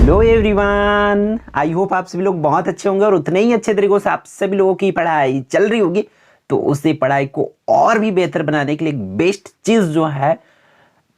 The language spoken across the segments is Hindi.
हेलो एवरीवन, आई होप आप सभी लोग बहुत अच्छे होंगे और उतने ही अच्छे तरीकों से आप सभी लोगों की पढ़ाई चल रही होगी। तो उसी पढ़ाई को और भी बेहतर बनाने के लिए एक बेस्ट चीज़ जो है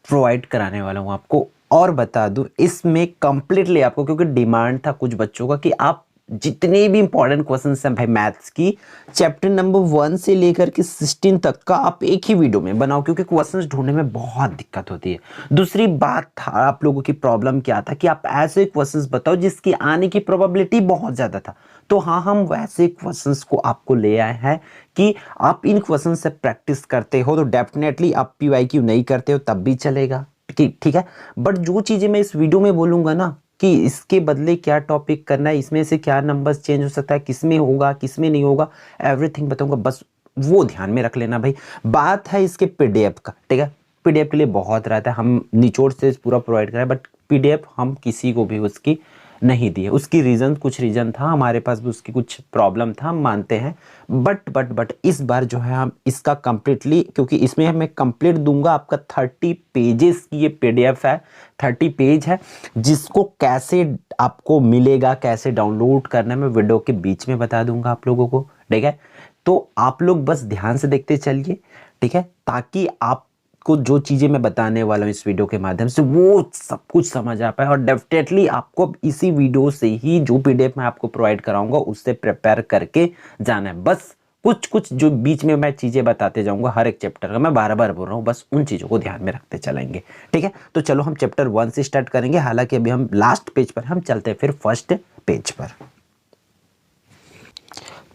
प्रोवाइड कराने वाला हूँ आपको। और बता दूं, इसमें कंप्लीटली आपको, क्योंकि डिमांड था कुछ बच्चों का कि आप जितने भी इंपॉर्टेंट क्वेश्चंस हैं भाई मैथ्स की, चैप्टर नंबर 1 से लेकर के 16 तक का आप एक ही वीडियो में बनाओ, क्योंकि क्वेश्चंस ढूंढने में बहुत दिक्कत होती है। दूसरी बात था, आप लोगों की प्रॉब्लम क्या था कि आप ऐसे क्वेश्चंस बताओ जिसकी आने की प्रोबेबिलिटी बहुत ज़्यादा था। तो हाँ, हम वैसे क्वेश्चंस को आपको ले आए हैं कि आप इन क्वेश्चन से प्रैक्टिस करते हो तो डेफिनेटली आप PYQ नहीं करते हो तब भी चलेगा, ठीक है। बट जो चीज़ें मैं इस वीडियो में बोलूँगा ना कि इसके बदले क्या टॉपिक करना है, इसमें से क्या नंबर्स चेंज हो सकता है, किस में होगा किस में नहीं होगा, एवरीथिंग बताऊंगा। बस वो ध्यान में रख लेना भाई। बात है इसके PDF का, ठीक है। PDF के लिए बहुत रहता है, हम निचोड़ से पूरा प्रोवाइड करें, बट PDF हम किसी को भी उसकी नहीं दिए। उसकी रीज़न, कुछ रीज़न था हमारे पास भी, उसकी कुछ प्रॉब्लम था, हम मानते हैं। बट इस बार जो है हम इसका कंप्लीटली, क्योंकि इसमें मैं कंप्लीट दूंगा आपका 30 पेजेस की ये PDF है, 30 पेज है, जिसको कैसे आपको मिलेगा, कैसे डाउनलोड करना है, मैं वीडियो के बीच में बता दूंगा आप लोगों को, ठीक है। तो आप लोग बस ध्यान से देखते चलिए, ठीक है, ताकि आप को जो चीज़ें मैं बताने वाला हूँ इस वीडियो के माध्यम से वो सब कुछ समझ आ पाए। और डेफिनेटली आपको इसी वीडियो से ही जो PDF मैं आपको प्रोवाइड कराऊंगा उससे प्रिपेयर करके जाना है। बस कुछ कुछ जो बीच में मैं चीज़ें बताते जाऊंगा हर एक चैप्टर का, मैं बार बार बोल रहा हूँ, बस उन चीज़ों को ध्यान में रखते चलेंगे, ठीक है। तो चलो हम चैप्टर 1 से स्टार्ट करेंगे। हालांकि अभी हम लास्ट पेज पर, हम चलते हैं फिर फर्स्ट पेज पर।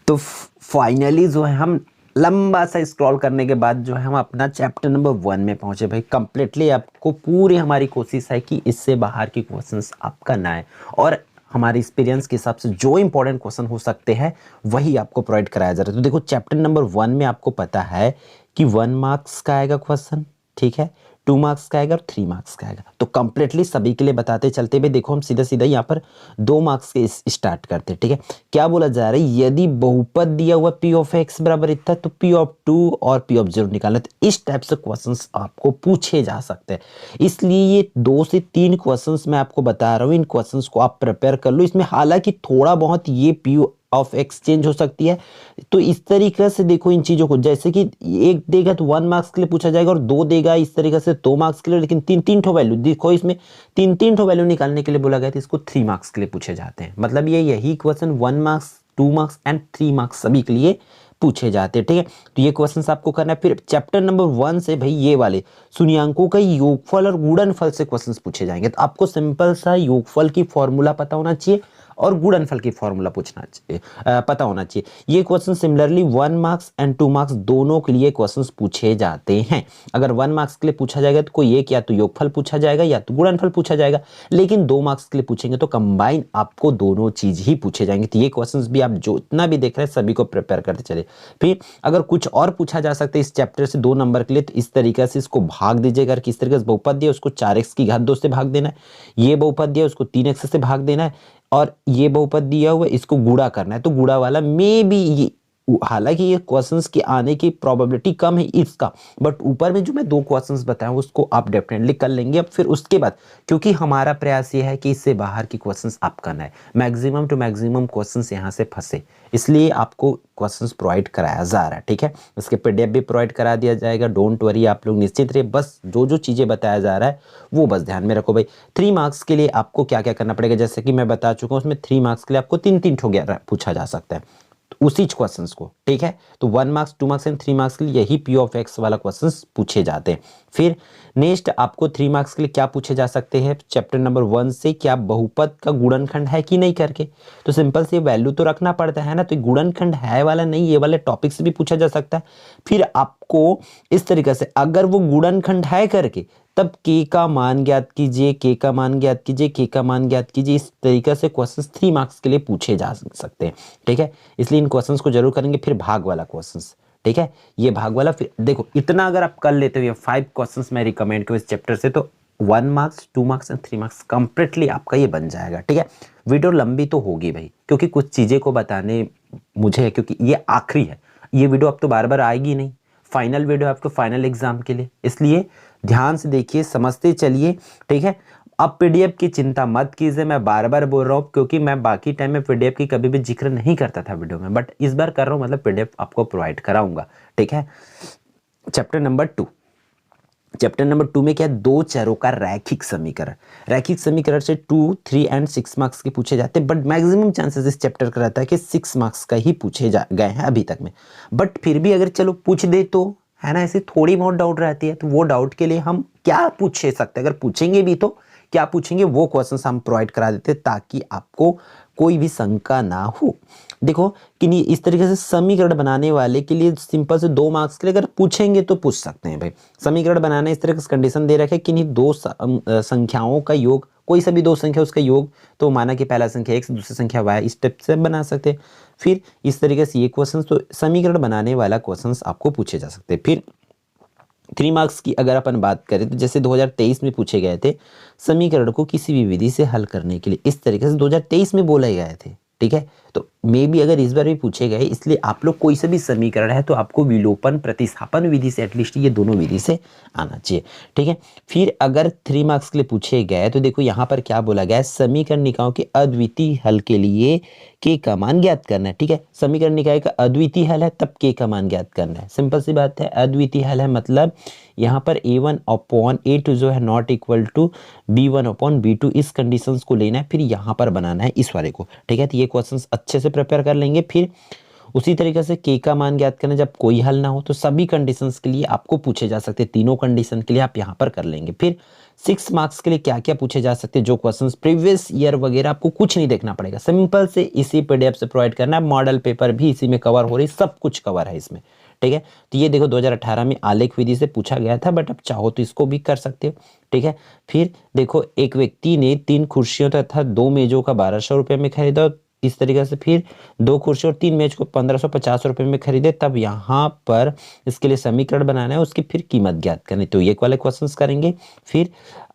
तो फाइनली जो है हम लंबा सा स्क्रॉल करने के बाद जो है हम अपना चैप्टर नंबर 1 में पहुंचे भाई। कंप्लीटली आपको पूरी हमारी कोशिश है कि इससे बाहर की क्वेश्चंस आपका ना आए, और हमारे एक्सपीरियंस के हिसाब से जो इंपॉर्टेंट क्वेश्चन हो सकते हैं वही आपको प्रोवाइड कराया जा रहा है। तो देखो, चैप्टर नंबर 1 में आपको पता है कि 1 मार्क्स का आएगा क्वेश्चन, ठीक है, 2 मार्क्स का आएगा और 3 मार्क्स का आएगा। तो कंप्लीटली सभी के लिए बताते चलते हुए देखो, हम सीधा सीधा यहाँ पर 2 मार्क्स के स्टार्ट करते हैं, ठीक है। क्या बोला जा रहा है, यदि बहुपद दिया हुआ P ऑफ x बराबर इतना तो P ऑफ 2 और P ऑफ 0 निकालना। तो इस टाइप से क्वेश्चंस आपको पूछे जा सकते हैं, इसलिए ये 2 से 3 क्वेश्चंस मैं आपको बता रहा हूँ। इन क्वेश्चंस को आप प्रिपेयर कर लो। इसमें हालांकि थोड़ा बहुत ये P ऑफ x चेंज हो सकती है, तो इस तरीके से देखो इन चीजों को, जैसे कि एक देगा तो 1 मार्क्स के लिए पूछा जाएगा और 2 देगा इस तरीके से 2 मार्क्स के लिए, लेकिन तीन तीन ठो वैल्यू देखो, इसमें तीन तीन ठो वैल्यू निकालने के लिए बोला गया, तो इसको 3 मार्क्स के लिए पूछे जाते हैं। मतलब ये यही question 1 marks, 2 marks and 3 marks सभी के लिए पूछे जाते हैं, ठीक है। तो ये क्वेश्चंस आपको करना है। फिर चैप्टर नंबर 1 से भाई ये वाले शून्यांकों का योगफल और गुणनफल से क्वेश्चंस पूछे जाएंगे। तो आपको सिंपल सा योगफल की फॉर्मूला पता होना चाहिए और गुणनफल की फॉर्मूला पूछना चाहिए, पता होना चाहिए। ये question similarly 1 marks and 2 marks दोनों के लिए क्वेश्चंस पूछे जाते हैं। अगर 1 मार्क्स के लिए पूछा जाएगा तो कोई एक या तो योगफल पूछा जाएगा या तो गुणनफल पूछा जाएगा, लेकिन 2 मार्क्स के लिए पूछेंगे तो कंबाइन आपको दोनों चीज ही पूछे जाएंगे। तो ये क्वेश्चंस भी आप जो इतना भी देख रहे हैं सभी को प्रिपेयर करते चले। फिर अगर कुछ और पूछा जा सकता है इस चैप्टर से 2 नंबर के लिए, तो इस तरीके से इसको भाग दीजिएगा। अगर किस तरीके से बहुपद दिया उसको 4x की घात 2 से भाग देना है, ये बहुपद दिया उसको 3x से भाग देना है, और ये बहुपद दिया हुआ इसको गुणा करना है। तो गुणा वाला में भी ये, हालांकि ये क्वेश्चंस की आने की प्रोबेबिलिटी कम है इसका, बट ऊपर में जो मैं 2 क्वेश्चंस बताया उसको आप डेफिनेटली कर लेंगे। अब फिर उसके बाद, क्योंकि हमारा प्रयास ये है कि इससे बाहर की क्वेश्चंस आप करना है, मैक्सिमम टू मैक्सिमम क्वेश्चंस यहाँ से फंसे, इसलिए आपको क्वेश्चंस प्रोवाइड कराया जा रहा है, ठीक है। इसके PDF भी प्रोवाइड करा दिया जाएगा, डोंट वरी, आप लोग निश्चित रहिए। बस जो जो चीज़ें बताया जा रहा है वो बस ध्यान में रखो भाई। 3 मार्क्स के लिए आपको क्या क्या करना पड़ेगा, जैसे कि मैं बता चुका हूँ, उसमें 3 मार्क्स के लिए आपको 3 ठो पूछा जा सकता है उसी क्वेश्चंस को, ठीक है। तो 1 मार्क्स, 2 मार्क्स एंड 3 मार्क्स के लिए यही P ऑफ x वाला क्वेश्चंस पूछे जाते हैं। फिर नेक्स्ट आपको 3 मार्क्स के लिए क्या पूछे जा सकते हैं चैप्टर नंबर 1 से, क्या बहुपद का गुणनखंड है कि नहीं करके। तो सिंपल से वैल्यू तो रखना पड़ता है ना, तो गुणनखंड है वाला नहीं, ये वाले टॉपिक से भी पूछा जा सकता है। फिर आपको इस तरीके से, अगर वो गुणनखंड है करके, तब k का मान ज्ञात कीजिए, k का मान ज्ञात कीजिए, k का मान ज्ञात कीजिए। इस तरीके से क्वेश्चंस 3 मार्क्स के लिए पूछे जा सकते हैं, ठीक है। इसलिए इन क्वेश्चंस को जरूर करेंगे। फिर भाग वाला क्वेश्चंस, ठीक है, ये भाग वाला। फिर देखो, इतना अगर आप कर लेते हो, ये 5 क्वेश्चंस मैं रिकमेंड करूँ इस चैप्टर से, तो 1 marks, 2 marks and 3 marks completely आपका ये बन जाएगा, ठीक है। वीडियो लंबी तो होगी भाई, क्योंकि कुछ चीज़ें को बताने मुझे है, क्योंकि ये आखिरी है, ये वीडियो अब तो बार बार आएगी नहीं, फाइनल वीडियो आपको फाइनल एग्जाम के लिए, इसलिए ध्यान से देखिए, समझते चलिए, ठीक है। अब पीडीएफ की चिंता मत कीजिए, मैं बार बार बोल रहा हूँ क्योंकि मैं बाकी टाइम में पीडीएफ की कभी भी जिक्र नहीं करता था वीडियो में, बट इस बार कर रहा हूँ, मतलब पीडीएफ आपको प्रोवाइड कराऊंगा। ठीक है, चैप्टर नंबर 2। चैप्टर नंबर 2 में क्या है, दो चरों का रैखिक समीकरण। रैखिक समीकरण से 2, 3 एंड 6 मार्क्स के पूछे जाते हैं, बट मैक्सिमम चांसेस इस चैप्टर का रहता है कि 6 मार्क्स का ही पूछे गए हैं अभी तक में। बट फिर भी अगर चलो पूछ दे तो है ना, ऐसे थोड़ी बहुत डाउट रहती है, तो वो डाउट के लिए हम क्या पूछ सकते हैं, अगर पूछेंगे भी तो क्या पूछेंगे, वो क्वेश्चंस हम प्रोवाइड करा देते ताकि आपको कोई भी शंका ना हो। देखो कि नहीं, इस तरीके से समीकरण बनाने वाले के लिए सिंपल से 2 मार्क्स के लिए अगर पूछेंगे तो पूछ सकते हैं भाई। समीकरण बनाना इस तरह का कंडीशन दे रखे कि नहीं, दो संख्याओं का योग, कोई सा भी दो संख्या उसका योग, तो माना कि पहला संख्या x दूसरी संख्या y, इस टाइप से बना सकते हैं। फिर इस तरीके से ये क्वेश्चन, तो समीकरण बनाने वाला क्वेश्चन आपको पूछे जा सकते हैं। फिर 3 मार्क्स की अगर अपन बात करें तो जैसे 2023 में पूछे गए थे, समीकरण को किसी भी विधि से हल करने के लिए, इस तरीके से 2023 में बोले गए थे। ठीक है, तो मे भी अगर इस बार भी पूछे गए, इसलिए आप लोग कोई सा भी समीकरण है तो आपको विलोपन प्रतिस्थापन विधि से एटलीस्ट ये दोनों विधि से आना चाहिए। ठीक है, फिर अगर 3 मार्क्स के लिए पूछे गए तो देखो यहाँ पर क्या बोला गया है, समीकरण निकायों के अद्वितीय हल के लिए के का मान ज्ञात करना है। ठीक है, समीकरण निकाय का अद्वितीय हल है तब के का मान ज्ञात करना है। सिंपल सी बात है, अद्वितीय हल है मतलब यहाँ पर a1/a2 जो है नॉट इक्वल टू b1/b2, इस कंडीशंस को लेना है, फिर यहाँ पर बनाना है इस वाले को। ठीक है, तो ये क्वेश्चंस अच्छे से प्रिपेयर कर लेंगे। फिर उसी तरीके से के का मान ज्ञात करना, जब कोई हल ना हो तो सभी कंडीशंस के लिए आपको पूछे जा सकते हैं, तीनों कंडीशन के लिए आप यहाँ पर कर लेंगे। फिर 6 मार्क्स के लिए क्या क्या पूछे जा सकते हैं, जो क्वेश्चंस प्रीवियस ईयर वगैरह आपको कुछ नहीं देखना पड़ेगा, सिंपल से इसी पीडीएफ से प्रोवाइड करना है। मॉडल पेपर भी इसी में कवर हो रही, सब कुछ कवर है इसमें। ठीक है, तो ये देखो 2018 में आलेख विधि से पूछा गया था, बट अब चाहो तो इसको भी कर सकते हो। ठीक है, फिर देखो एक व्यक्ति ने 3 कुर्सियों तथा 2 मेजों का 1200 रुपये में खरीदा, इस तरीके से फिर 2 कुर्सी और 3 मेज को 1550 रुपये में खरीदे, तब यहाँ पर इसके लिए समीकरण बनाना है, उसकी फिर कीमत ज्ञात करनी, तो ये वाले क्वेश्चंस करेंगे। फिर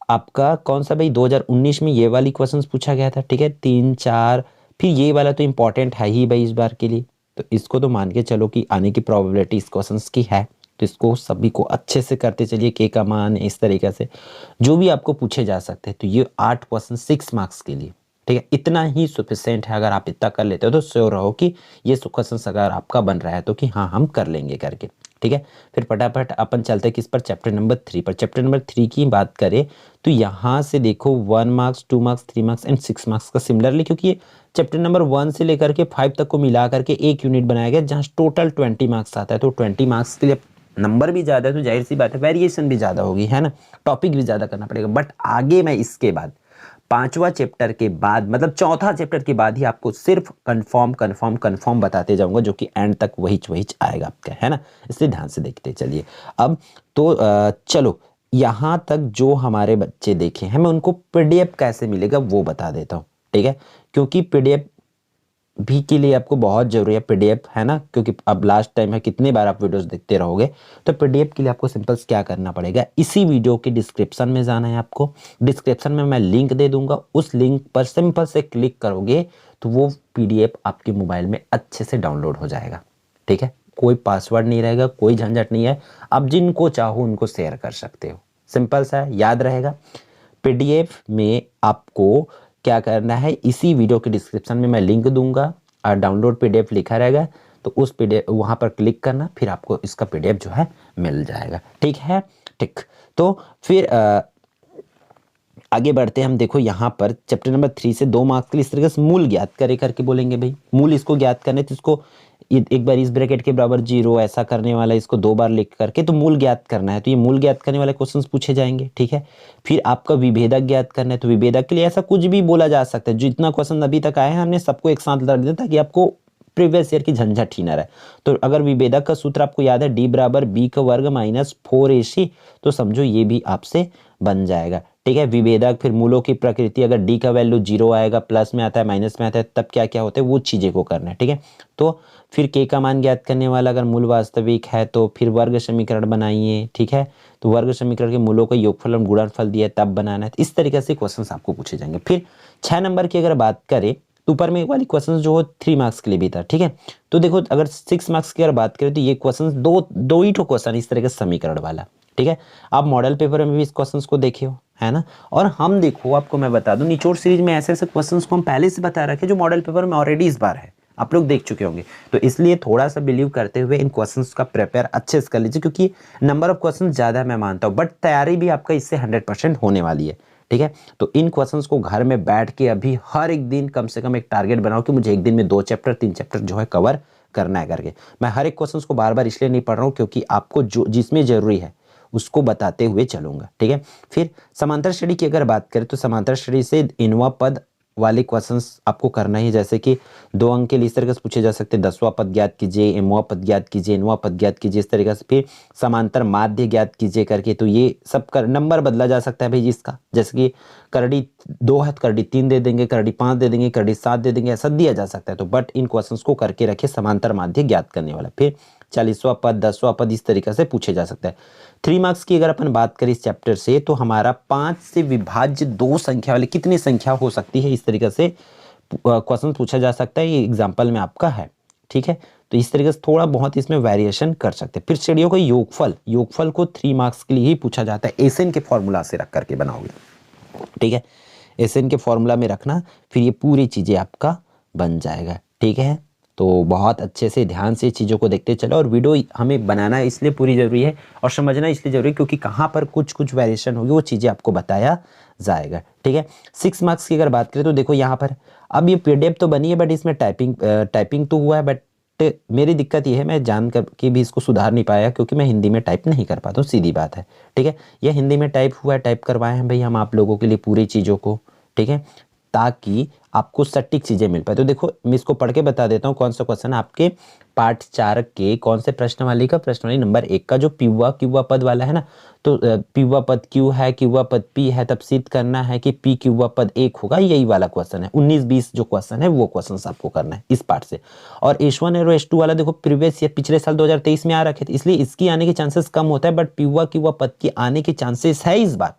आपका कौन सा भाई 2019 में ये वाली क्वेश्चंस पूछा गया था। ठीक है, 3, 4, फिर ये वाला तो इंपॉर्टेंट है ही भाई इस बार के लिए, तो इसको तो मान के चलो कि आने की प्रोबेबिलिटी इस क्वेश्चंस की है, तो इसको सभी को अच्छे से करते चलिए। के का मान इस तरीके से जो भी आपको पूछे जा सकते हैं, तो ये 8 क्वेश्चन 6 मार्क्स के लिए। ठीक है, इतना ही सफिशिएंट है, अगर आप इतना कर लेते हो तो श्योर रहो कि ये क्वेश्चन अगर आपका बन रहा है तो कि हाँ हम कर लेंगे करके। ठीक है, फिर फटाफट अपन चलते हैं किस पर, चैप्टर नंबर 3 पर। चैप्टर नंबर 3 की बात करें तो यहाँ से देखो 1 marks, 2 marks, 3 marks and 6 marks का सिमिलरली, क्योंकि ये चैप्टर नंबर 1 से लेकर के 5 तक को मिला करके एक यूनिट बनाया गया जहाँ टोटल 20 मार्क्स आता है, तो 20 मार्क्स के लिए नंबर भी ज़्यादा है तो जाहिर सी बात है वेरिएशन भी ज़्यादा होगी, है ना, टॉपिक भी ज़्यादा करना पड़ेगा। बट आगे मैं इसके बाद 5वां चैप्टर के बाद, मतलब चौथा चैप्टर के बाद ही आपको सिर्फ कंफर्म बताते जाऊंगा, जो कि एंड तक वही आएगा आपका, है ना, इसलिए ध्यान से देखते चलिए। अब तो चलो यहाँ तक जो हमारे बच्चे देखे हैं, मैं उनको पीडीएफ कैसे मिलेगा वो बता देता हूँ। ठीक है, क्योंकि पीडीएफ भी के लिए आपको बहुत जरूरी है पीडीएफ, है ना, क्योंकि अब लास्ट टाइम है, कितने बार आप वीडियोस देखते रहोगे, तो पीडीएफ के लिए आपको सिंपल क्या करना पड़ेगा, इसी वीडियो के डिस्क्रिप्शन में जाना है आपको। डिस्क्रिप्शन में मैं लिंक दे दूंगा, उस लिंक पर सिंपल से क्लिक करोगे तो वो पीडीएफ आपके मोबाइल में अच्छे से डाउनलोड हो जाएगा। ठीक है, कोई पासवर्ड नहीं रहेगा, कोई झंझट नहीं है, आप जिनको चाहो उनको शेयर कर सकते हो, सिंपल सा है, याद रहेगा। पीडीएफ में आपको क्या करना है, इसी वीडियो के डिस्क्रिप्शन में मैं लिंक दूंगा और डाउनलोड पीडीएफ लिखा रहेगा, तो उस पीडीएफ वहां पर क्लिक करना, फिर आपको इसका पीडीएफ जो है मिल जाएगा। ठीक है, ठीक, तो फिर आगे बढ़ते हैं हम। देखो यहाँ पर चैप्टर नंबर 3 से 2 मार्क्स के लिए इस तरीके से मूल ज्ञात करे करके बोलेंगे भाई, मूल इसको ज्ञात करने, तो इसको एक बार इस ब्रैकेट के बराबर 0 ऐसा करने वाला, इसको 2 बार लिख करके तो मूल ज्ञात करना है, तो ये मूल ज्ञात करने वाले क्वेश्चंस पूछे जाएंगे। ठीक है, फिर आपका विभेदक ज्ञात करना है, तो विभेदक के लिए ऐसा कुछ भी बोला जा सकता है, जितना क्वेश्चन अभी तक आए हैं हमने सबको एक साथ रख दिया ताकि आपको प्रीवियस ईयर की झंझट ही ना रहे। तो अगर विभेदक का सूत्र आपको याद है, d बराबर b का वर्ग माइनस 4ac, तो समझो ये भी आपसे बन जाएगा। ठीक है, विभेदक, फिर मूलों की प्रकृति, अगर d का वैल्यू 0 आएगा, प्लस में आता है, माइनस में आता है, तब क्या क्या होता है वो चीजें को करना है। ठीक है, तो फिर k का मान ज्ञात करने वाला अगर मूल वास्तविक है तो फिर वर्ग समीकरण बनाइए। ठीक है, तो वर्ग समीकरण के मूलों का योगफल और गुणनफल दिया तब बनाना है, तो इस तरीके से क्वेश्चंस आपको पूछे जाएंगे। फिर 6 नंबर की अगर बात करें तो ऊपर में वाली क्वेश्चंस जो हो 3 मार्क्स के लिए भी था। ठीक है, तो देखो अगर 6 मार्क्स की अगर बात करें तो ये क्वेश्चंस दो ही क्वेश्चन इस तरह के समीकरण वाला। ठीक है, आप मॉडल पेपर में भी इस क्वेश्चंस को देखे हो। है ना। और हम देखो आपको मैं बता दूं, निचोड़ सीरीज में ऐसे ऐसे क्वेश्चंस को हम पहले से बता रखे जो मॉडल पेपर में ऑलरेडी इस बार है, आप लोग देख चुके होंगे। तो इसलिए थोड़ा सा बिलीव करते हुए इन क्वेश्चंस का प्रिपेयर अच्छे से कर लीजिए, क्योंकि नंबर ऑफ क्वेश्चन ज़्यादा मैं मानता हूँ, बट तैयारी भी आपका इससे 100% होने वाली है। ठीक है, तो इन क्वेश्चंस को घर में बैठ के अभी हर एक दिन कम से कम एक टारगेट बनाओ कि मुझे एक दिन में 2 चैप्टर 3 चैप्टर जो है कवर करना है करके। मैं हर एक क्वेश्चंस को बार बार इसलिए नहीं पढ़ रहा हूँ क्योंकि आपको जो जिसमें जरूरी है उसको बताते हुए चलूंगा। ठीक है, फिर समांतर श्रेणी की अगर बात करें तो समांतर श्रेणी से इनवा पद वाले क्वेश्चंस आपको करना ही, जैसे कि 2 अंक के लिए इस तरीके से पूछे जा सकते हैं, 10वां पद ज्ञात कीजिए, एमवा पद ज्ञात कीजिए, इनवा पद ज्ञात कीजिए, इस तरीके से। फिर समांतर माध्य ज्ञात कीजिए करके, तो ये सब कर नंबर बदला जा सकता है भाई इसका, जैसे कि करड़ी 2 है तो करड़ी 3 दे देंगे, करड़ी 5 दे देंगे, करड़ी 7 दे देंगे, ऐसा दिया जा सकता है। तो बट इन क्वेश्चंस को करके रखे समांतर माध्य ज्ञात करने वाला। फिर 40वां पद 10वां पद इस तरीके से पूछे जा सकता है। 3 मार्क्स की अगर अपन बात करें इस चैप्टर से, तो हमारा 5 से विभाज्य 2 संख्या वाले कितनी संख्या हो सकती है, इस तरीके से क्वेश्चन पूछा जा सकता है। ये एग्जाम्पल में आपका है। ठीक है, तो इस तरीके से थोड़ा बहुत इसमें वेरिएशन कर सकते हैं। फिर श्रेणियों का योगफल को 3 मार्क्स के लिए ही पूछा जाता है, एसएन के फॉर्मूला से रख करके बनाओगे। ठीक है, एसएन के फॉर्मूला में रखना, फिर ये पूरी चीजें आपका बन जाएगा। ठीक है, तो बहुत अच्छे से ध्यान से चीज़ों को देखते चलो, और वीडियो हमें बनाना इसलिए पूरी ज़रूरी है और समझना इसलिए ज़रूरी है क्योंकि कहाँ पर कुछ कुछ वेरिएशन होगी वो चीज़ें आपको बताया जाएगा। ठीक है, 6 मार्क्स की अगर बात करें तो देखो यहाँ पर अब ये पीडीएफ तो बनी है, बट इसमें टाइपिंग तो हुआ है, बट मेरी दिक्कत ये है मैं जान कर के भी इसको सुधार नहीं पाया क्योंकि मैं हिंदी में टाइप नहीं कर पाता हूँ, सीधी बात है। ठीक है, यह हिंदी में टाइप हुआ है, टाइप करवाए हैं भाई हम आप लोगों के लिए पूरी चीज़ों को। ठीक है, ताकि आपको सटीक चीजें मिल पाए। तो देखो मैं इसको पढ़ के बता देता हूँ कौन सा क्वेश्चन आपके पार्ट 4 के कौन से प्रश्नवाली का, प्रश्नवाली नंबर 1 का जो पीवा क्यूवा पद वाला है ना, तो पीवा पद क्यू है, क्यूवा पद पी है, तब सिद्ध करना है कि पी क्यूवा पद 1 होगा, यही वाला क्वेश्चन है। 19-20 जो क्वेश्चन है वो क्वेश्चन आपको करना है इस पार्ट से। और H1 और H2 वाला देखो प्रीवियस ईयर पिछले साल 2023 में आ रखे थे, इसलिए इसकी आने के चांसेस कम होता है, बट पीवा क्यूवा पद की आने के चांसेस है इस बार।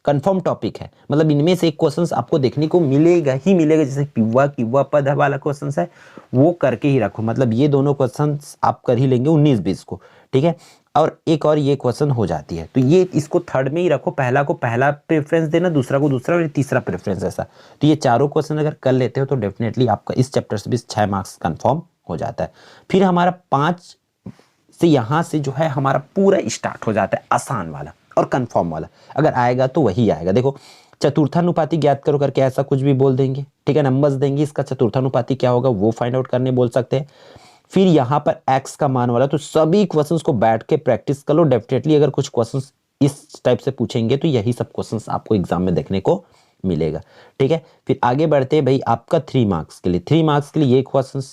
कंफर्म टॉपिक है, मतलब इनमें से एक क्वेश्चंस आपको देखने को मिलेगा ही मिलेगा, जैसे पिवा किवा पद वाला क्वेश्चंस है वो करके ही रखो, मतलब ये दोनों क्वेश्चंस आप कर ही लेंगे 19-20 को। ठीक है, और एक और ये क्वेश्चन हो जाती है, तो ये इसको थर्ड में ही रखो, पहला को पहला प्रेफरेंस देना, दूसरा को दूसरा और तीसरा प्रेफरेंस ऐसा। तो ये चारों क्वेश्चन अगर कर लेते हो तो डेफिनेटली आपका इस चैप्टर से भी 6 मार्क्स कंफर्म हो जाता है। फिर हमारा 5 से यहाँ से जो है हमारा पूरा स्टार्ट हो जाता है आसान वाला और कंफर्म वाला, अगर आएगा तो वही आएगा। देखो चतुर्थानुपाती ज्ञात करो करके ऐसा कुछ भी बोल देंगे। ठीक है, नंबर्स देंगे, इसका चतुर्थानुपाती क्या होगा वो फाइंड आउट करने बोल सकते हैं। फिर यहाँ पर x का मान वाला, तो सभी क्वेश्चंस को बैठ के प्रैक्टिस कर लो। डेफिनेटली अगर कुछ क्वेश्चंस इस टाइप से पूछेंगे तो यही सब क्वेश्चंस आपको एग्जाम में देखने को मिलेगा। ठीक है, फिर आगे बढ़ते हैं भाई आपका 3 मार्क्स के लिए। 3 मार्क्स के लिए ये क्वेश्चंस,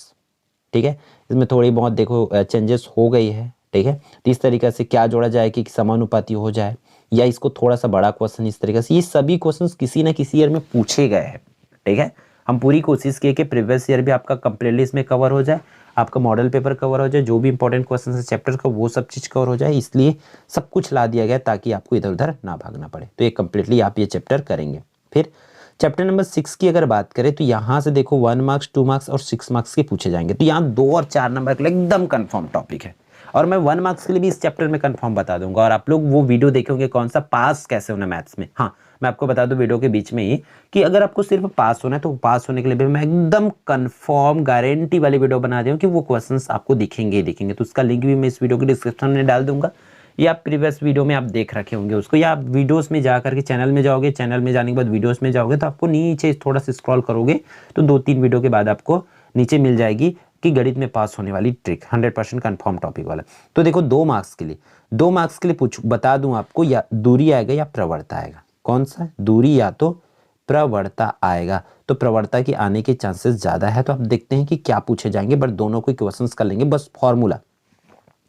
ठीक है, इसमें थोड़ी बहुत देखो चेंजेस हो गई है। ठीक है, तो इस तरीके से क्या जोड़ा जाए कि समानुपाती हो जाए, या इसको थोड़ा सा बड़ा क्वेश्चन इस तरीके से, ये सभी क्वेश्चंस किसी ना किसी ईयर में पूछे गए हैं। ठीक है, हम पूरी कोशिश किए कि प्रीवियस ईयर भी आपका कंप्लीटली इसमें कवर हो जाए, आपका मॉडल पेपर कवर हो जाए, जो भी इंपॉर्टेंट क्वेश्चन है चैप्टर का वो सब चीज़ कवर हो जाए, इसलिए सब कुछ ला दिया गया ताकि आपको इधर उधर ना भागना पड़े। तो ये कंप्लीटली आप ये चैप्टर करेंगे। फिर चैप्टर नंबर 6 की अगर बात करें तो यहाँ से देखो 1 मार्क्स 2 मार्क्स और 6 मार्क्स के पूछे जाएंगे। तो यहाँ 2 और 4 नंबर के लिए एकदम कंफर्म टॉपिक है, और मैं 1 मार्क्स के लिए भी इस चैप्टर में कंफर्म बता दूंगा, और आप लोग वो वीडियो देखेंगे कौन सा पास कैसे होना मैथ्स में। हाँ, मैं आपको बता दूं वीडियो के बीच में ही कि अगर आपको सिर्फ पास होना है तो पास होने के लिए भी मैं एकदम कंफर्म गारंटी वाली वीडियो बना दूँ कि वो क्वेश्चंस आपको दिखेंगे ही दिखेंगे। तो उसका लिंक भी मैं इस वीडियो के डिस्क्रिप्शन में डाल दूंगा, या प्रीवियस वीडियो में आप देख रखे होंगे उसको, या आप वीडियोस में जा करके चैनल में जाओगे, चैनल में जाने के बाद वीडियोस में जाओगे तो आपको नीचे थोड़ा सा स्क्रॉल करोगे तो 2-3 वीडियो के बाद आपको नीचे मिल जाएगी कि गणित में पास होने वाली ट्रिक 100% कंफर्म टॉपिक वाला। तो देखो 2 मार्क्स के लिए पूछ बता दूं आपको, या दूरी आएगा या प्रवणता आएगा, कौन सा दूरी या तो प्रवणता आएगा। तो प्रवणता के आने के चांसेस ज्यादा है, तो आप देखते हैं कि क्या पूछे जाएंगे, बट दोनों को क्वेश्चंस कर लेंगे। बस फॉर्मूला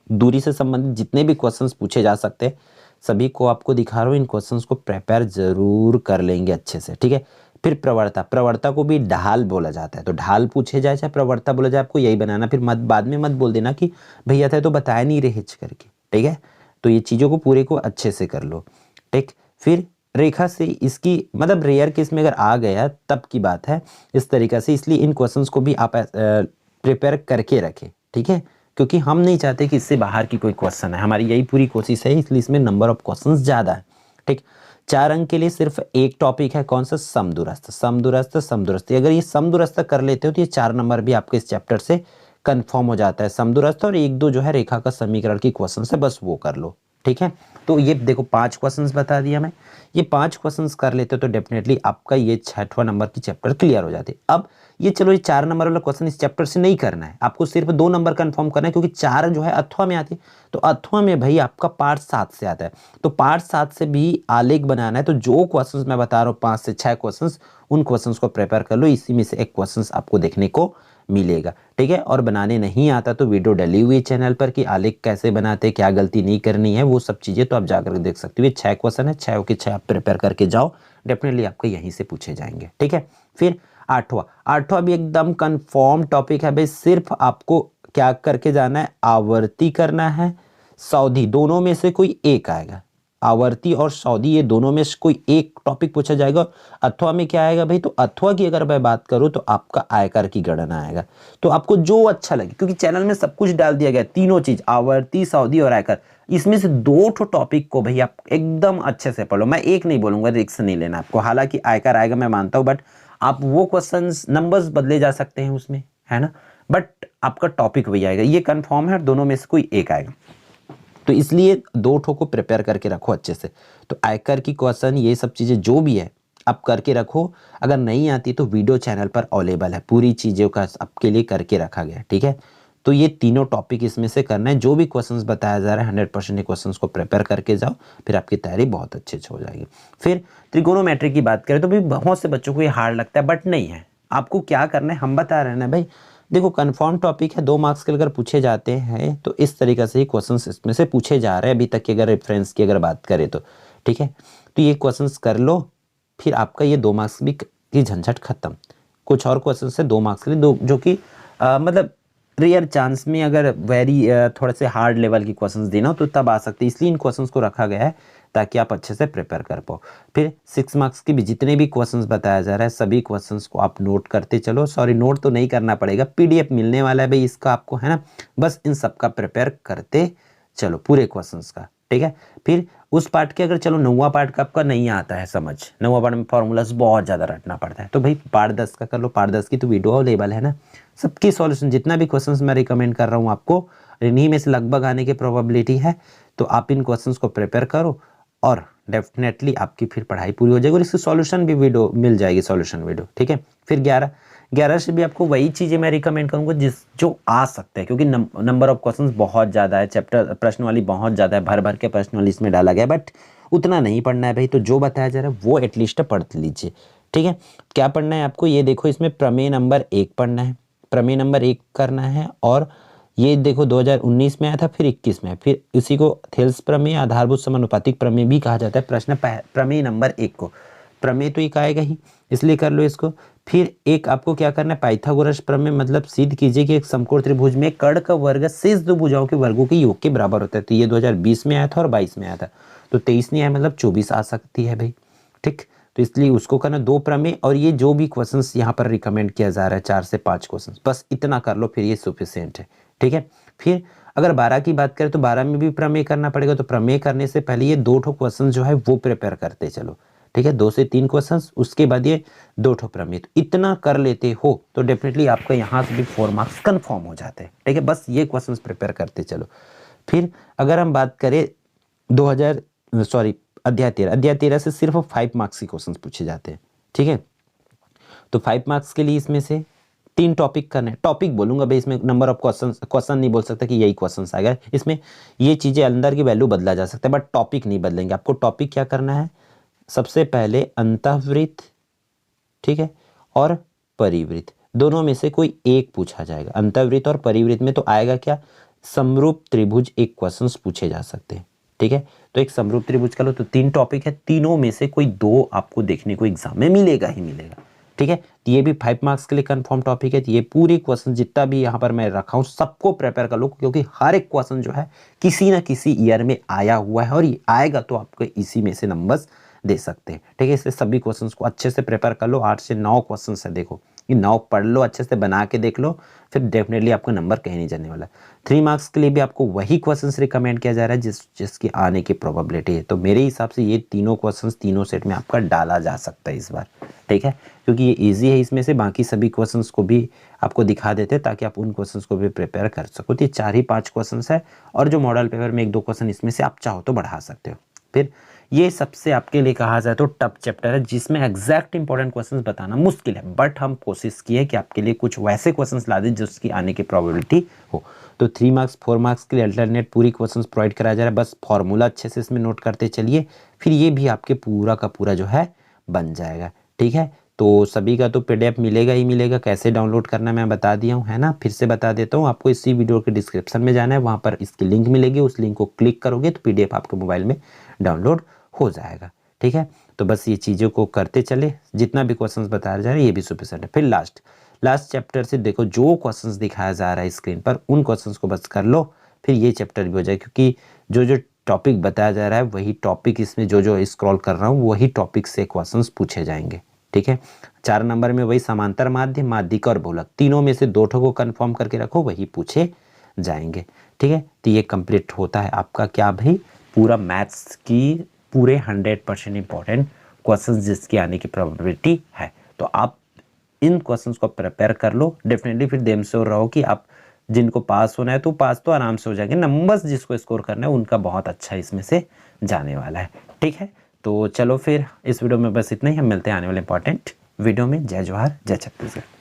दूरी से संबंधित जितने भी क्वेश्चंस पूछे जा सकते हैं सभी को आपको दिखा रहा हूँ, इन क्वेश्चंस को प्रिपेयर जरूर कर लेंगे अच्छे से। ठीक है, फिर प्रवणता को भी ढाल बोला जाता है, तो ढाल पूछे जाए चाहे प्रवणता बोला जाए, आपको यही बनाना। फिर बाद में मत बोल देना कि भैया था तो बताया नहीं रहे करके। ठीक है, तो ये चीज़ों को पूरे को अच्छे से कर लो। ठीक, फिर रेखा से इसकी मतलब रेयर केस में अगर आ गया तब की बात है इस तरीक़े से, इसलिए इन क्वेश्चंस को भी आप प्रिपेयर करके रखें। ठीक है, क्योंकि हम नहीं चाहते कि इससे बाहर की कोई क्वेश्चन है, हमारी यही पूरी कोशिश है, इसलिए इसमें नंबर ऑफ क्वेश्चंस ज़्यादा है। ठीक, 4 अंक के लिए सिर्फ एक टॉपिक है, कौन सा? समदूरस्थ। समदूरस्थ समदूरस्थ, अगर ये समदूरस्थ कर लेते हो तो ये 4 नंबर भी आपके इस चैप्टर से कंफर्म हो जाता है। समदूरस्थ और एक दो जो है रेखा का समीकरण की क्वेश्चन है, बस वो कर लो, ठीक है। तो ये देखो 5 क्वेश्चंस बता दिया मैं, ये 5 क्वेश्चंस कर लेते हो तो डेफिनेटली आपका ये 6वां नंबर की चैप्टर क्लियर हो जाती है। अब ये चलो ये 4 नंबर वाला क्वेश्चन इस चैप्टर से नहीं करना है, आपको सिर्फ 2 नंबर कंफर्म करना है, क्योंकि 4 जो है अथवा में आती है। तो अथवा में भाई आपका पार्ट 7 से आता है, तो पार्ट 7 से भी आलेख बनाना है। तो जो क्वेश्चंस मैं बता रहा हूँ 5 से 6 क्वेश्चंस, उन क्वेश्चंस को प्रिपेयर कर लो, इसी में से एक क्वेश्चंस आपको देखने को मिलेगा, ठीक है। और बनाने नहीं आता तो वीडियो डली हुई है चैनल पर कि आलेख कैसे बनाते, क्या गलती नहीं करनी है, वो सब चीज़ें तो आप जाकर देख सकते हो। ये 6 क्वेश्चन है, 6 के 6 आप प्रिपेयर करके जाओ, डेफिनेटली आपको यहीं से पूछे जाएंगे, ठीक है। फिर 8वां भी एकदम कंफर्म टॉपिक है भाई, सिर्फ आपको क्या करके जाना है, आवर्ती करना है, सौधी, दोनों में से कोई एक आएगा। आवर्ती और सौदी ये दोनों में से कोई एक टॉपिक पूछा जाएगा। अथवा में क्या आएगा भाई, तो अथवा की अगर मैं बात करूं तो आपका आयकर की गणना आएगा। तो आपको जो अच्छा लगे, क्योंकि चैनल में सब कुछ डाल दिया गया, तीनों चीज, आवर्ती, सौदी और आयकर, इसमें से 2 टॉपिक को भाई आप एकदम अच्छे से पढ़ो। मैं एक नहीं बोलूंगा, रिस्क नहीं लेना आपको, हालांकि आयकर आएगा मैं मानता हूं, बट आप वो क्वेश्चंस नंबर्स बदले जा सकते हैं उसमें, है ना, बट आपका टॉपिक वही आएगा, ये कंफर्म है, दोनों में से कोई एक आएगा। तो इसलिए 2 ठो को प्रिपेयर करके रखो अच्छे से। तो आयकर की क्वेश्चन, ये सब चीज़ें जो भी है आप करके रखो, अगर नहीं आती तो वीडियो चैनल पर अवेलेबल है, पूरी चीज़ों का आपके लिए करके रखा गया है, ठीक है। तो ये तीनों टॉपिक इसमें से करना है, जो भी क्वेश्चंस बताया जा रहा है 100% क्वेश्चंस को प्रिपेयर करके जाओ, फिर आपकी तैयारी बहुत अच्छे से हो जाएगी। फिर त्रिकोणोमेट्री की बात करें तो भी बहुत से बच्चों को ये हार्ड लगता है, बट नहीं है। आपको क्या करना है, हम बता रहे हैं ना भाई, देखो कंफर्म टॉपिक है, 2 मार्क्स के अगर पूछे जाते हैं तो इस तरीके से ही क्वेश्चंस इसमें से पूछे जा रहे हैं अभी तक की, अगर रेफरेंस की अगर बात करें तो, ठीक है। तो ये क्वेश्चंस कर लो, फिर आपका ये 2 मार्क्स भी की झंझट खत्म। कुछ और क्वेश्चन है 2 मार्क्स के लिए, दो जो कि मतलब रेयर चांस में, अगर थोड़े से हार्ड लेवल की क्वेश्चंस देना हो तो तब आ सकते हैं, इसलिए इन क्वेश्चंस को रखा गया है ताकि आप अच्छे से प्रिपेयर कर पाओ। फिर 6 मार्क्स के भी जितने भी क्वेश्चंस बताया जा रहा है, सभी क्वेश्चंस को आप नोट करते चलो। सॉरी, नोट तो नहीं करना पड़ेगा, पीडीएफ मिलने वाला है भाई इसका आपको, है ना, बस इन सब का प्रिपेयर करते चलो, पूरे क्वेश्चंस का, ठीक है। फिर उस पार्ट के अगर चलो 9वां पार्ट का आपका नहीं आता है समझ, 9वां पार्ट में फॉर्मूलाज बहुत ज़्यादा रटना पड़ता है, तो भाई पार्ट 10 का कर लो। पार्ट 10 की तो वीडियो अवेलेबल है ना, सबकी सॉल्यूशन, जितना भी क्वेश्चंस मैं रिकमेंड कर रहा हूँ आपको, इन्हीं में से लगभग आने की प्रोबेबिलिटी है। तो आप इन क्वेश्चंस को प्रिपेयर करो और डेफिनेटली आपकी फिर पढ़ाई पूरी हो जाएगी, और इसकी सॉल्यूशन भी वीडियो मिल जाएगी, सॉल्यूशन वीडियो, ठीक है। फिर 11 से भी आपको वही चीज़ें मैं रिकमेंड करूँगा जो आ सकते हैं, क्योंकि नंबर ऑफ क्वेश्चंस बहुत ज़्यादा है, चैप्टर प्रश्न वाली बहुत ज़्यादा है, भर भर के प्रश्न वाली इसमें डाला गया, बट उतना नहीं पढ़ना है भाई। तो जो बताया जा रहा है वो एटलीस्ट पढ़ लीजिए, ठीक है। क्या पढ़ना है आपको, ये देखो, इसमें प्रमेय नंबर 1 पढ़ना है, प्रमेय नंबर 1 करना है। और ये देखो 2019 में आया था, फिर 21 में, फिर इसी को थेल्स प्रमेय, आधारभूत समानुपातिक प्रमेय भी कहा जाता है। प्रश्न प्रमेय नंबर 1 को, प्रमेय तो एक आएगा ही, इसलिए कर लो इसको। फिर एक आपको क्या करना है, पाइथागोरस प्रमेय, मतलब सिद्ध कीजिए कि एक समकोण त्रिभुज में कर्ण का वर्ग शेष 2 भुजाओं के वर्गों के योग के बराबर होता है। तो ये 2020 में आया था और 22 में आया था, तो 23 नहीं आया, मतलब 24 आ सकती है भाई, ठीक। तो इसलिए उसको करना 2 प्रमेय, और ये जो भी क्वेश्चंस यहाँ पर रिकमेंड किया जा रहा है 4 से 5 क्वेश्चंस, बस इतना कर लो, फिर ये सफिशिएंट है, ठीक है। फिर अगर 12 की बात करें तो 12 में भी प्रमेय करना पड़ेगा, तो प्रमेय करने से पहले ये 2 क्वेश्चन जो है वो प्रिपेयर करते चलो, ठीक है। 2 से 3 क्वेश्चंस, उसके बाद ये 2 प्रमेय, तो इतना कर लेते हो तो डेफिनेटली आपका यहाँ से भी 4 मार्क्स कंफर्म हो जाते हैं, ठीक है। बस ये क्वेश्चंस प्रिपेयर करते चलो। फिर अगर हम बात करें अध्याय 13 से सिर्फ 5 मार्क्स के क्वेश्चंस पूछे जाते हैं, ठीक है। तो 5 मार्क्स के लिए इसमें से 3 टॉपिक करने, टॉपिक बोलूंगा भाई, इसमें नंबर ऑफ क्वेश्चन नहीं बोल सकता कि यही क्वेश्चन आएगा, इसमें ये चीजें अंदर की वैल्यू बदला जा सकता है, बट टॉपिक नहीं बदलेंगे। आपको टॉपिक क्या करना है, सबसे पहले अंतःवृत्त, ठीक है, और परिवृत्त, दोनों में से कोई एक पूछा जाएगा। अंतःवृत्त और परिवृत्त में तो आएगा क्या, समरूप त्रिभुज एक क्वेश्चन पूछे जा सकते हैं, ठीक है। तो एक समरूप त्रिभुज का लो, तो 3 टॉपिक है, तीनों में से कोई 2 आपको देखने को एग्जाम में मिलेगा ही मिलेगा, ठीक है। तो ये भी 5 मार्क्स के लिए कंफर्म टॉपिक है। तो ये पूरी क्वेश्चन जितना भी यहाँ पर मैं रखा हूँ सबको प्रिपेयर कर लो, क्योंकि हर एक क्वेश्चन जो है किसी ना किसी ईयर में आया हुआ है, और ये आएगा तो आपको इसी में से नंबर्स दे सकते हैं, ठीक है। इसलिए सभी क्वेश्चंस को अच्छे से प्रिपेयर कर लो। 8 से 9 क्वेश्चंस है, देखो ये 9 पढ़ लो, अच्छे से बना के देख लो, फिर डेफिनेटली आपका नंबर कहीं नहीं जाने वाला। 3 मार्क्स के लिए भी आपको वही क्वेश्चंस रिकमेंड किया जा रहा है जिसकी आने की प्रोबेबिलिटी है। तो मेरे हिसाब से ये तीनों क्वेश्चंस तीनों सेट में आपका डाला जा सकता है इस बार, ठीक है, क्योंकि ये ईजी है। इसमें से बाकी सभी क्वेश्चंस को भी आपको दिखा देते हैं ताकि आप उन क्वेश्चंस को भी प्रिपेयर कर सको। तो ये 4 ही 5 क्वेश्चंस है, और जो मॉडल पेपर में 1-2 क्वेश्चन इसमें से आप चाहो तो बढ़ा सकते हो। फिर ये सबसे आपके लिए कहा जाए तो टफ चैप्टर है, जिसमें एग्जैक्ट इंपॉर्टेंट क्वेश्चंस बताना मुश्किल है, बट हम कोशिश किए कि आपके लिए कुछ वैसे क्वेश्चंस ला दें जिसकी आने की प्रोबेबिलिटी हो। तो 3 मार्क्स 4 मार्क्स के लिए अल्टरनेट पूरी क्वेश्चंस प्रोवाइड कराया जा रहा है, बस फॉर्मूला अच्छे से इसमें नोट करते चलिए, फिर ये भी आपके पूरा का पूरा जो है बन जाएगा, ठीक है। तो सभी का तो पीडीएफ मिलेगा ही मिलेगा, कैसे डाउनलोड करना मैं बता दिया हूँ, है ना। फिर से बता देता हूँ, आपको इसी वीडियो के डिस्क्रिप्शन में जाना है, वहाँ पर इसकी लिंक मिलेगी, उस लिंक को क्लिक करोगे तो पीडीएफ आपके मोबाइल में डाउनलोड हो जाएगा, ठीक है। तो बस ये चीज़ों को करते चले, जितना भी क्वेश्चंस बताया जा रहा है ये भी सफिशिएंट है। फिर लास्ट चैप्टर से देखो, जो क्वेश्चंस दिखाया जा रहा है स्क्रीन पर उन क्वेश्चंस को बस कर लो, फिर ये चैप्टर भी हो जाए, क्योंकि जो टॉपिक बताया जा रहा है वही टॉपिक इसमें जो स्क्रॉल कर रहा हूँ वही टॉपिक से क्वेश्चंस पूछे जाएंगे, ठीक है। 4 नंबर में वही समांतर माध्य, माध्यिका और बहुलक, तीनों में से 2 ठो को कंफर्म करके रखो, वही पूछे जाएंगे, ठीक है। तो ये कंप्लीट होता है आपका क्या भाई, पूरा मैथ्स की पूरे 100% इंपॉर्टेंट क्वेश्चंस जिसकी आने की प्रोबेबिलिटी है। तो आप इन क्वेश्चंस को प्रिपेयर कर लो, डेफिनेटली फिर देम श्योर रहो कि आप जिनको पास होना है तो पास तो आराम से हो जाएंगे, नंबर्स जिसको स्कोर करना है उनका बहुत अच्छा इसमें से जाने वाला है, ठीक है। तो चलो फिर इस वीडियो में बस इतना ही, हम मिलते हैं आने वाले इंपॉर्टेंट वीडियो में। जय जवाहर, जय छत्तीसगढ़।